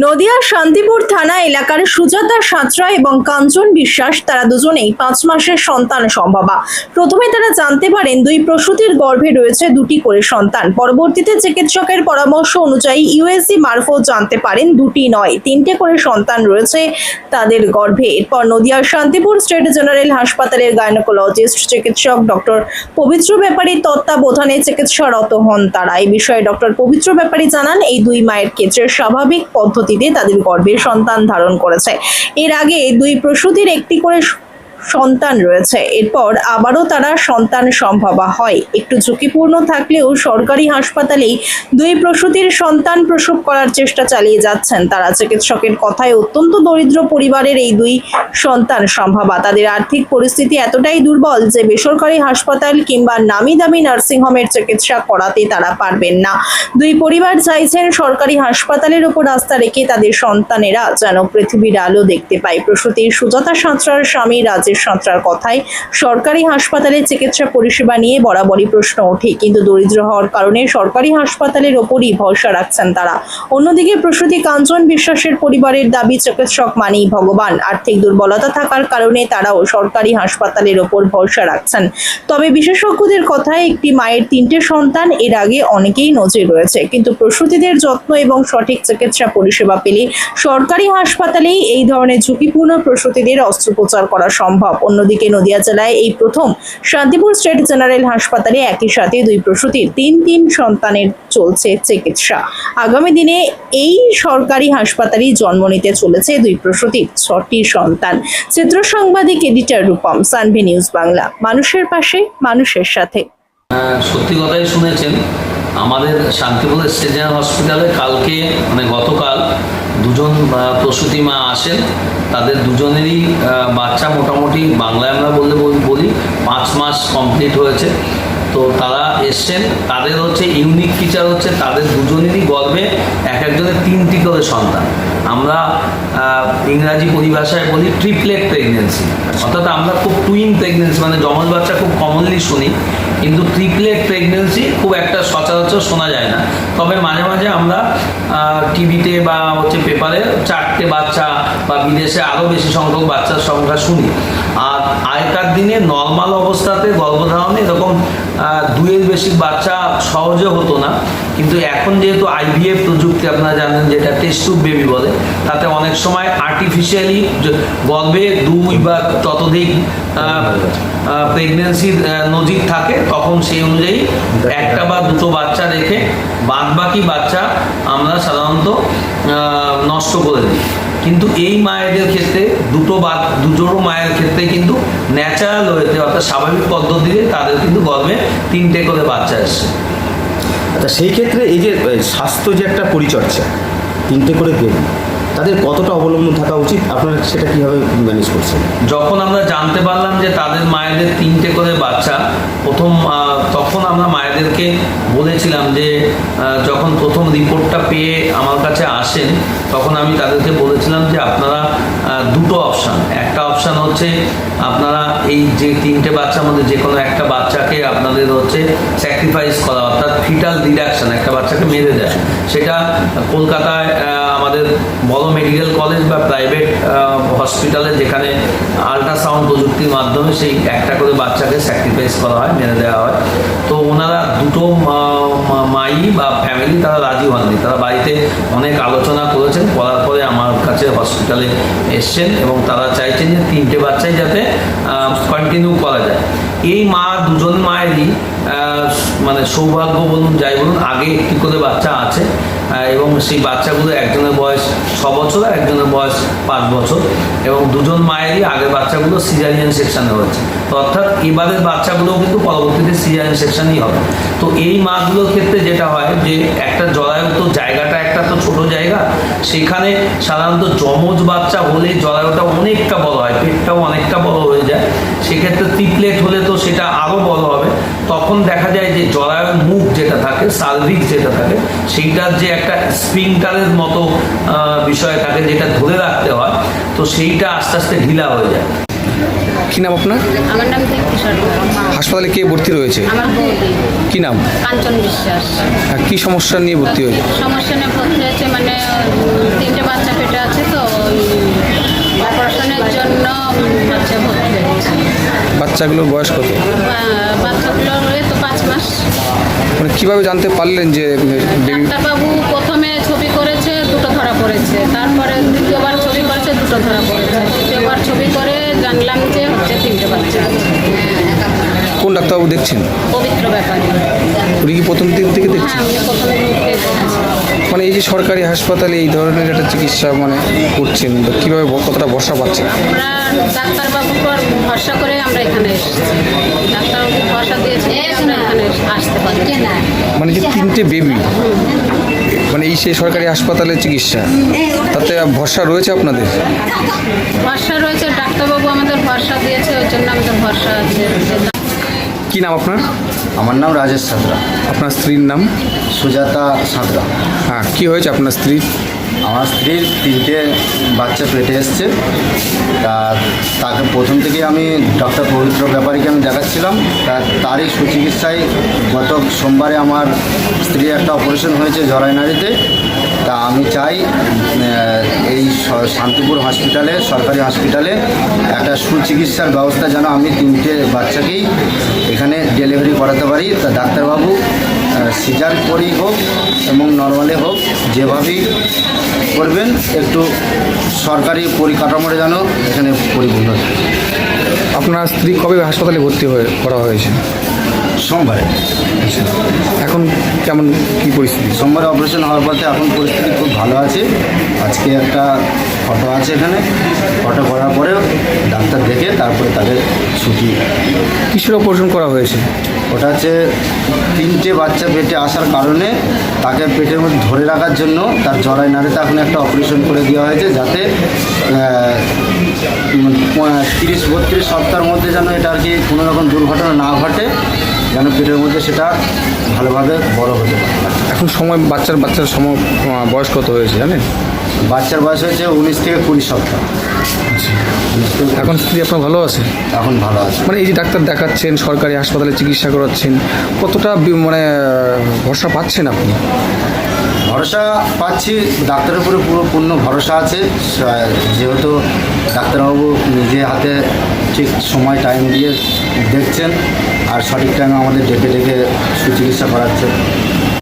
নদিয়ার শান্তিপুর থানা এলাকার সুজাতা সাঁতরা এবং কাঞ্চন বিশ্বাস তারা দুজনেই 5 মাসের সন্তান সম্ভবা। প্রথমে তারা জানতে পারেন দুই প্রসূতির গর্ভে রয়েছে দুটি করে সন্তান। পরবর্তীতে চিকিৎসকের পরামর্শ অনুযায়ী ইউএসজি মারফত জানতে পারেন দুটি নয় 3টে করে সন্তান রয়েছে তাদের গর্ভে। এরপর নদিয়ার শান্তিপুর স্টেট জেনারেল হাসপাতালের গাইনোকোলজিস্ট চিকিৎসক ডক্টর পবিত্র ব্যাপারী তত্ত্বাবধানে চিকিৎসারত হন তারা। এই বিষয়ে ডক্টর পবিত্র ব্যাপারী জানান, এই দুই মায়ের ক্ষেত্রে স্বাভাবিক পদ্ধতিতে তাদের গর্ভে সন্তান ধারণ করেছে। এর আগে দুই প্রসূতির একটি করে সন্তান রয়েছে। এরপর আবারও তারা সন্তান সম্ভবা হয়। একটু ঝুঁকিপূর্ণ থাকলেও সরকারি হাসপাতালেই দুই প্রসূতির সন্তান প্রসব করার চেষ্টা চালিয়ে যাচ্ছেন তারা। চিকিৎসকের কথায় অত্যন্ত দরিদ্র পরিবারের এই দুই সন্তান সম্ভবা। তাদের আর্থিক পরিস্থিতি এতটাই দুর্বল যে বেসরকারি হাসপাতাল কিংবা নামি দামি নার্সিংহোমের চিকিৎসা করাতে তারা পারবেন না। দুই পরিবার চাইছেন সরকারি হাসপাতালের উপর আস্থা রেখে তাদের সন্তানেরা যেন পৃথিবীর আলো দেখতে পায়। প্রসূতি সুজাতা সাঁতরার স্বামী রাজেশ সাঁতরার কথায় সরকারি হাসপাতালে চিকিৎসা পরিষেবা নিয়ে বরাবরই প্রশ্ন ওঠে, কিন্তু দরিদ্র হওয়ার কারণে সরকারি হাসপাতালের ওপরই ভরসা রাখছেন তারা। অন্যদিকে প্রসূতি কাঞ্চন বিশ্বাসের পরিবারের দাবি, চিকিৎসক মানেই ভগবান। আর্থিক দুর্বলতা থাকার কারণে তারাও সরকারি হাসপাতালের ওপর ভরসা রাখছেন। তবে বিশেষজ্ঞদের কথায় একটি মায়ের 3টে সন্তান, এর আগে অনেকেই নজির রয়েছে, কিন্তু প্রসূতিদের যত্ন এবং সঠিক চিকিৎসা পরিষেবা পেলে সরকারি হাসপাতালেই এই ধরনের ঝুঁকিপূর্ণ প্রসূতিদের অস্ত্রোপচার করা সম্ভব। অন্যদিকে নদিয়া জেলায় এই প্রথম শান্তিপুর স্টেট জেনারেল হাসপাতালে একই সাথে দুই প্রসূতির তিন সন্তানের চলছে চিকিৎসা। আগামী দিনে এই সরকারি হাসপাতালেই জন্ম নিতে চলেছে দুই প্রসূতির 6টি সন্তান। চিত্র সাংবাদিক এডিটর রূপম, সানভি নিউজ বাংলা, মানুষের পাশে মানুষের সাথে। সত্যি কথাই শুনেছেন, আমাদের শান্তিপুর স্টেট জেনারেল হসপিটালে কালকে গতকাল দুজন প্রসূতি মা আসেন। তাদের দুজনেরই বাচ্চা মোটামুটি বাংলায় আমরা বলি 5 মাস কমপ্লিট হয়েছে। তো তারা এসছেন, তাদের ইউনিক ফিচার হচ্ছে তাদের দুজনেরই গর্ভে একজনের 3টি করে সন্তান। আমরা ইংরাজি পরিভাষায় বলি ট্রিপলেট প্রেগনেন্সি, অর্থাৎ আমরা খুব টুইন প্রেগনেন্সি যমজ বাচ্চা খুব কমনলি শুনি, কিন্তু ট্রিপলেট প্রেগনেন্সি খুব একটা সচরাচর শোনা যায় না। তবে মাঝে মাঝে আমরা টিভিতে বা পেপারে 4টে বাচ্চা বা বিদেশে আরও বেশি সংখ্যক বাচ্চার সংখ্যা শুনি। আর আগেকার দিনে নর্মাল অবস্থাতে গর্ভধারণে এরকম 2-এর বেশি বাচ্চা সহজে হতো না, কিন্তু এখন যেহেতু IVF প্রযুক্তি আপনারা জানেন, যেটা টেস্ট টিউব বেবি বলে, তাতে অনেক সময় আর্টিফিশিয়ালি গর্ভে 2 বা ততোধিক প্রেগনেন্সির নজির থাকে, তখন সেই অনুযায়ী 1টা বা 2টো বাচ্চা রেখে বাদবাকি বাচ্চা আমরা সাধারণত নষ্ট করে দিই। কিন্তু এই মায়েদের ক্ষেত্রে দুজোড়ো মায়ের ক্ষেত্রে কিন্তু ন্যাচারাল ওয়েতে অর্থাৎ স্বাভাবিক পদ্ধতিতে তাদের কিন্তু গর্ভে 3টে করে বাচ্চা এসছে। আচ্ছা, সেই ক্ষেত্রে এই যে স্বাস্থ্য যে একটা পরিচর্যা 3টে করে বেবি, তাদের কতটা অবলম্বন থাকা উচিত, আপনারা সেটা কীভাবে ম্যানেজ করছেন? যখন আমরা জানতে পারলাম যে তাদের মায়েদের 3টে করে বাচ্চা, তখন আমরা মায়েদেরকে বলেছিলাম যে যখন প্রথম রিপোর্টটা পেয়ে আমার কাছে আসেন, তখন আমি তাদেরকে বলেছিলাম যে আপনারা 2টো অপশান, একটা অপশান হচ্ছে আপনারা এই যে 3টে বাচ্চার মধ্যে যে কোনো একটা বাচ্চাকে আপনাদের স্যাক্রিফাইস করা, অর্থাৎ ফিটাল ডিডাকশন, একটা বাচ্চাকে মেরে দেয়। সেটা কলকাতায় আমাদের বড় মেডিকেল কলেজ বা প্রাইভেট হসপিটালে যেখানে আল্ট্রাসাউন্ড প্রযুক্তির মাধ্যমে সেই একটা করে বাচ্চাকে স্যাক্রিফাইস করা হয়, মেরে দেওয়া হয়। তো ওনারা 2টো মাই বা ফ্যামিলি তারা রাজি হননি, তারা বাড়িতে অনেক আলোচনা করেছেন, করার পরে আমার কাছে হসপিটালে এসছেন এবং তারা চাইছেন যে 3টে বাচ্চাই যাতে কন্টিনিউ করা যায়। এই দুজন মায়েরই সৌভাগ্য বলুন যাই বলুন, আগে একটি করে বাচ্চা আছে এবং সেই বাচ্চাগুলো একজনের বয়স 6 বছর আর একজনের বয়স 5 বছর, এবং দুজন মায়েরই আগের বাচ্চাগুলো সিজারিয়ান সেকশনে হয়েছে। তো অর্থাৎ এবারের বাচ্চাগুলোও কিন্তু পরবর্তীতে সিজারিয়ান সেকশনই হবে। তো এই মাগুলোর ক্ষেত্রে যেটা হয় যে একটা জরায়ু, তো জায়গাটা একটা তো ছোট জায়গা, সেখানে সাধারণত যমজ বাচ্চা হলে জরায়ুটা অনেকটা বড় হয়, পেটটাও অনেকটা বড় হয়ে যায়। সেক্ষেত্রে ট্রিপলেট হলে তো সেটা আরও বড় হবে। তখন দেখা যায় যে জরায়ুর মুখ যেটা থাকে, সার্ভিক্স যেটা থাকে, সেইটার যে একটা স্প্রিংটারের মতো বিষয় থাকে যেটা ধরে রাখতে হয়, তো সেইটা আস্তে আস্তে ঢিলা হয়ে যায়। কি নাম আপনার? আমার নাম দীপ্তি সরকার। হাসপাতালে কে ভর্তি রয়েছে? আমার বৌদি। কি নাম? কাঞ্চন বিশ্বাস। কি সমস্যা নিয়ে ভর্তি হয়েছে? সমস্যা নিয়ে ভর্তি হয়েছে 3টে বাচ্চাগুলোর বয়স কত? বাচ্চাগুলোর হয়ে তো 5 মাস। মানে কীভাবে জানতে পারলেন যে বেবি? ডাক্তারবাবু প্রথমে ছবি করেছে, দুটো ধরা পড়েছে, তারপরে দ্বিতীয়বার ছবি করেছে, দুটো ধরা পড়েছে, তৃতীয়বার ছবি করে জানলাম যে হচ্ছে 3টে বাচ্চা। কোন ডাক্তারবাবু দেখছেন? পবিত্র ব্যাপারে। উনি কি প্রথম দিন থেকে দেখছেন? হ্যাঁ, আমি প্রথমে দেখেছি। মানে এই যে সরকারি হাসপাতালে এই ধরনের একটা চিকিৎসা মানে করছেন, তো কীভাবে কতটা ভরসা পাচ্ছেন? আমরা ডাক্তারবাবুর উপর ভরসা করে আমরা এখানে এসেছি। ডাক্তারবাবু ভরসা দিয়েছে আমরা এখানে আসতে পারি। মানে যে 3টে বেবি, মানে এই সেই সরকারি হাসপাতালের চিকিৎসা, তাতে ভরসা রয়েছে আপনাদের? ভরসা রয়েছে, ডাক্তারবাবু আমাদের ভরসা দিয়েছে, ওই জন্য আমাদের ভরসা আছে। কী নাম আপনার? আমার নাম রাজেশ সাঁতরা। আপনার স্ত্রীর নাম? সুজাতা সাঁতরা। হ্যাঁ, কী হয়েছে আপনার স্ত্রীর? আমার স্ত্রীর 3টে বাচ্চা পেটে এসছে। তাকে প্রথম থেকে আমি ডক্টর পবিত্র ব্যাপারীকে আমি দেখাচ্ছিলাম। তারই সুচিকিৎসায় গত সোমবারে আমার স্ত্রীর একটা অপারেশন হয়েছে জরায়ুনাড়িতে। তা আমি চাই এই শান্তিপুর হসপিটালে, সরকারি হসপিটালে একটা সুচিকিৎসার ব্যবস্থা যেন আমি 3টে বাচ্চাকেই এখানে ডেলিভারি করাতে পারি। তা ডাক্তারবাবু সিজার করেই হোক এবং নর্মালে হোক, যেভাবেই করবেন, একটু সরকারি পরিকাঠামোটা যেন এখানে পরিপূর্ণ থাকে। আপনার স্ত্রী কবে হাসপাতালে ভর্তি করা হয়েছে? সোমবারে। এখন কেমন কী পরিস্থিতি? সোমবারে অপারেশন হওয়ার পরে এখন পরিস্থিতি খুব ভালো আছে। আজকে একটা ফটো আছে এখানে, ফটো করার পরেও ডাক্তার দেখে তারপরে তাদের ছুটি। কিসের অপারেশন করা হয়েছে? ওটা হচ্ছে 3টে বাচ্চা পেটে আসার কারণে তাকে পেটের মধ্যে ধরে রাখার জন্য তার জরায়ুনাড়িতে এখন একটা অপারেশন করে দেওয়া হয়েছে, যাতে 30-32 সপ্তাহের মধ্যে যেন এটা আর কি কোনো রকম দুর্ঘটনা না ঘটে, যেন পেটের মধ্যে সেটা ভালোভাবে বড় হতে পারে। এখন সময় বাচ্চার সময় বয়স কত হয়েছে জানেন? বাচ্চার বয়স হয়েছে 19 থেকে 20 সপ্তাহ। এখন স্ত্রী আপনার ভালো আছে? এখন ভালো আছে। মানে এই যে ডাক্তার দেখাচ্ছেন, সরকারি হাসপাতালে চিকিৎসা করাচ্ছেন, কতটা মানে ভরসা পাচ্ছেন আপনি? ভরসা পাচ্ছি, ডাক্তারের উপরে পুরো পূর্ণ ভরসা আছে। যেহেতু ডাক্তারবাবু নিজে হাতে ঠিক সময় টাইম দিয়ে দেখছেন আর সঠিক টাইমে আমাদের ডেকে সুচিকিৎসা করাচ্ছেন।